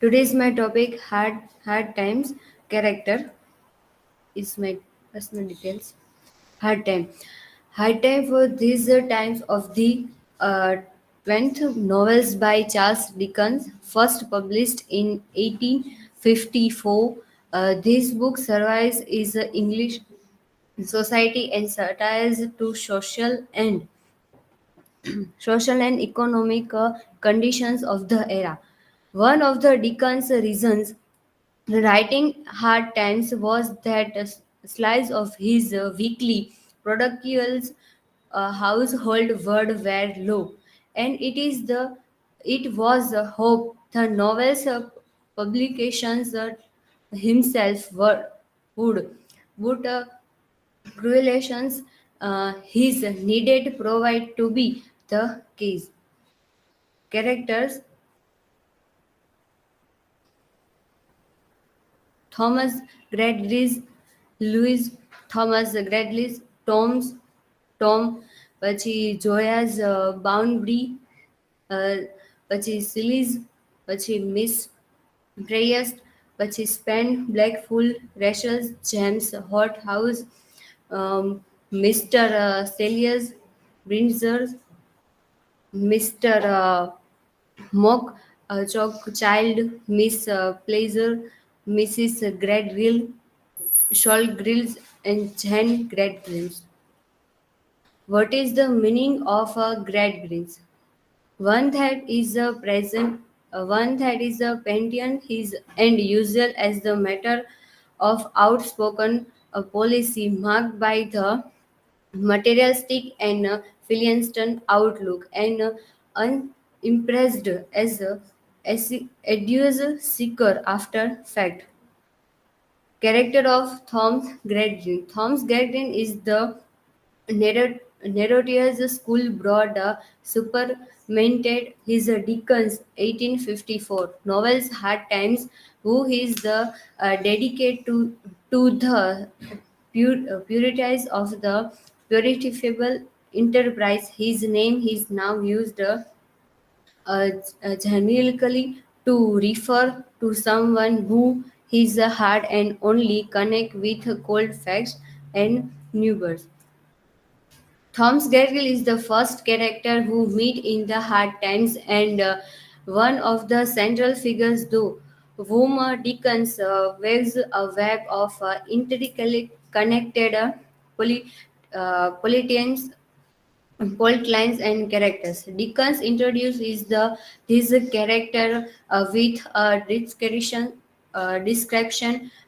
Today's my topic hard times character is my personal details. Hard time. Hard time for these times of the uh, 20th novels by Charles Dickens, first published in 1854. This book survives is English society and satires to social and economic conditions of the era. One of the Dickens' reasons writing Hard Times was that a slice of his weekly productions household word were low, and it was a hope the novel's publications himself would correlations his needed provide to be the case. Characters Thomas Gradlis, Louis Thomas Gradlis, Tom, પછી જોયાઝ boundary પછી સિલીઝ પછી miss પ્રેયસ્ટ પછી સ્પેન બ્લેકફુલ રેશલ્સ James હોટ હાઉસ મિસ્ટર સેલિયસ બ્રિન્ઝર્સ mister Mock, Chalk Child, Miss Plazer, Mrs. Gradgrill, Shawl Grills, and Jen Gradgrills. What is the meaning of a Gradgrills? One that is a present, one that is a pantheon is and usual as the matter of outspoken policy marked by the materialistic and philistian outlook and unimpressed as eduous seeker after fact. Character of Thomas Gradgrin. Thomas Gradgrin is the narrator's school brought supermented his Dickens 1854 novels Hard Times, who is the dedicated to the purities of the puritable enterprise. His name is now used generically to refer to someone who is hard and only connect with cold facts and numbers. Thomas Gargill is the first character who meet in the hard times and one of the central figures though whom Dickens waves a web of intricately connected politicians, fault lines and characters. Dickens introduces this character with a description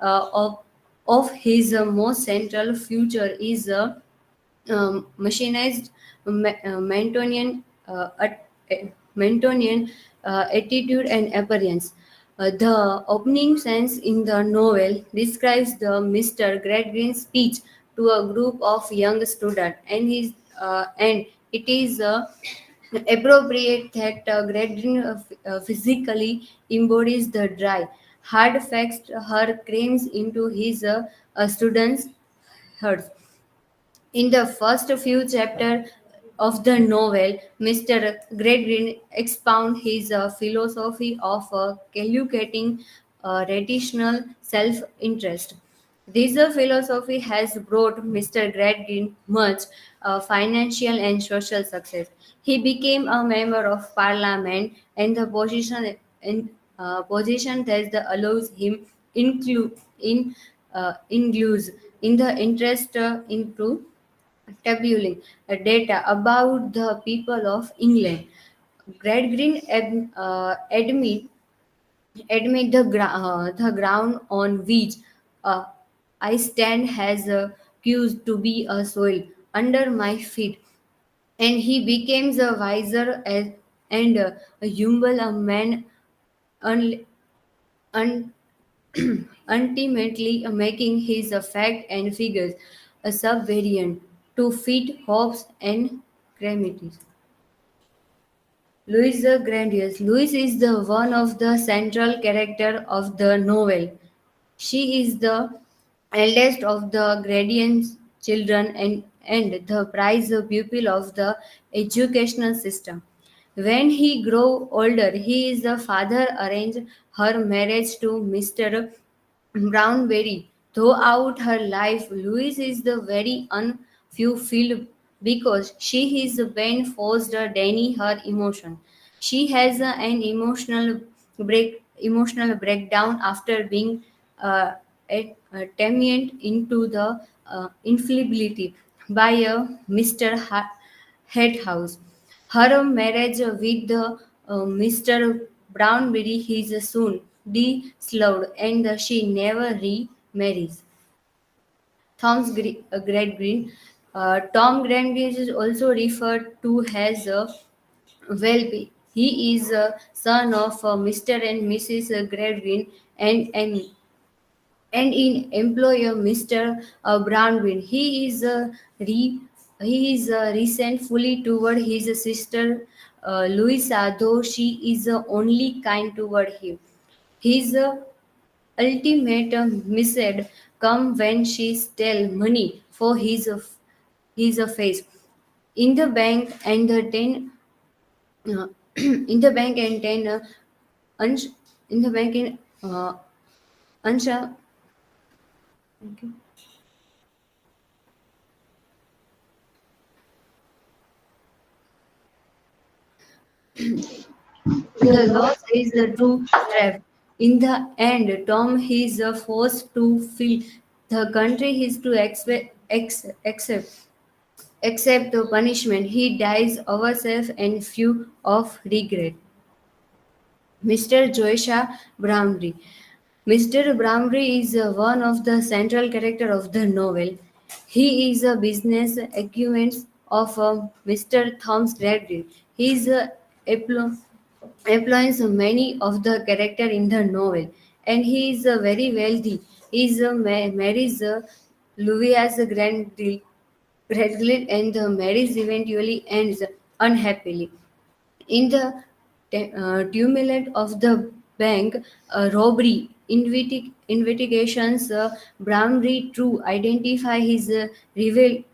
of his most central future is machinized Mantonian, Mantonian attitude and appearance. The opening sentence in the novel describes the Mr. Gradgreen's speech to a group of young students, and it is appropriate that Gradgreen physically embodies the dry, hard facts her claims into his students' hearts. In the first few chapters of the novel, Mr. Gradgrin expounds his philosophy of calculating rational self-interest. This philosophy has brought Mr. Gradgrin much financial and social success. He became a member of parliament and the position that allows him includes in the interest into tabulating data about the people of England. Gradgrin admit the ground on which uh, I stand has accused to be a soil under my feet, and he becomes a wiser and a humble a man, un, un, ultimately making his fact and figures a subvariant to fit hopes and calamities. Louis the Grandiose. Louis is the one of the central character of the novel. She is the eldest of the Gradient's children and the prize pupil of the educational system. When he grew older, his father arranged her marriage to Mr. Brownberry. Throughout her life, Louise is the very unfulfilled because she is been forced to deny her emotion. She has an emotional breakdown after being tamed into the infallibility by a Mr. Headhouse. Her marriage with the Mr. Brownberry is soon dissolved and she never remarries. Great Green. Tom Grant Green is also referred to as well. He is a son of Mr. and Mrs. Great Green and in employer Mr. Brownwin. He is resentful toward his sister Louisa, though she is only kind toward him. His ultimate message come when she steal money for his face in the bank and the in the bank and ten uns, in the bank in unsha. The loss is the true threat. In the end, Tom is forced to feel the country is to accept the punishment. He dies ourselves and few of regret. Mr. Joisha Brownry. Mr. Brownry is one of the central character of the novel. He is a business acumen of Mr. Thomas Gradgrind. He is employs many of the character in the novel, and he is very wealthy. He is marries Louis Gradgrind, and the marriage eventually ends unhappily. In the tumult of the bank robbery investigations, Brownry True identify his reviled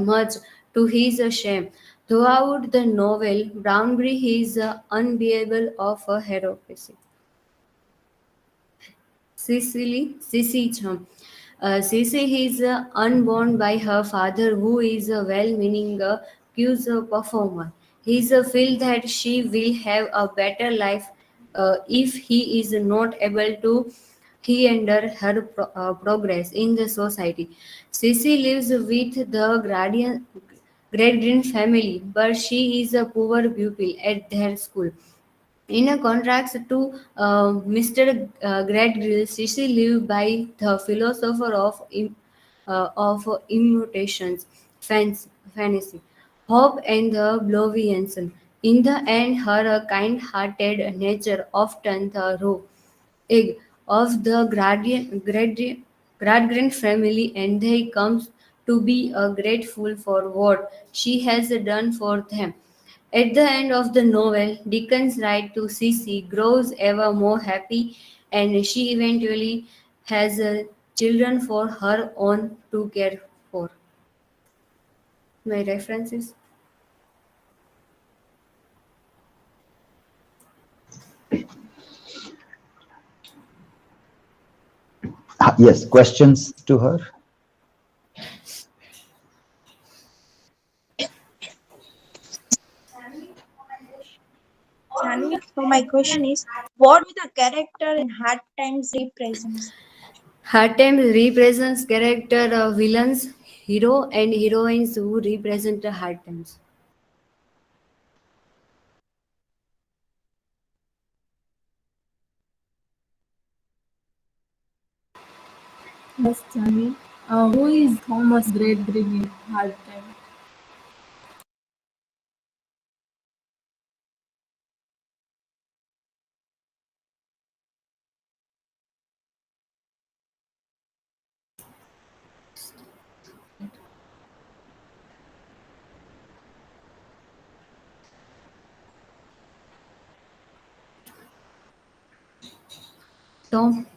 much to his shame. Throughout the novel, Brownbury is unbearable of a heroism. Cicely. Cissy is unborn by her father, who is a well-meaning cues performer. He is feel that she will have a better life if he is not able to hinder her progress in the society. Sissy lives with the Great Green family, but she is a poor pupil at their school. In a contrast to Mr. Gradgrill, Sissy lived by the philosopher of immutations, fantasy, hope, and the oblivion. In the end, her kind-hearted nature often the raw egg of the Gradgrind family, and they comes to be grateful for what she has done for them. At the end of the novel, Dickens' right to Cissy grows ever more happy, and she eventually has children for her own to care for. My references. Yes, questions to her? Chani, so my question is, what do the character in Hard Times represents? Her time represents character villains, hero, and heroines who represent the hard times. Yes, Chani. Who is Thomas Great Greg in hard time? Tom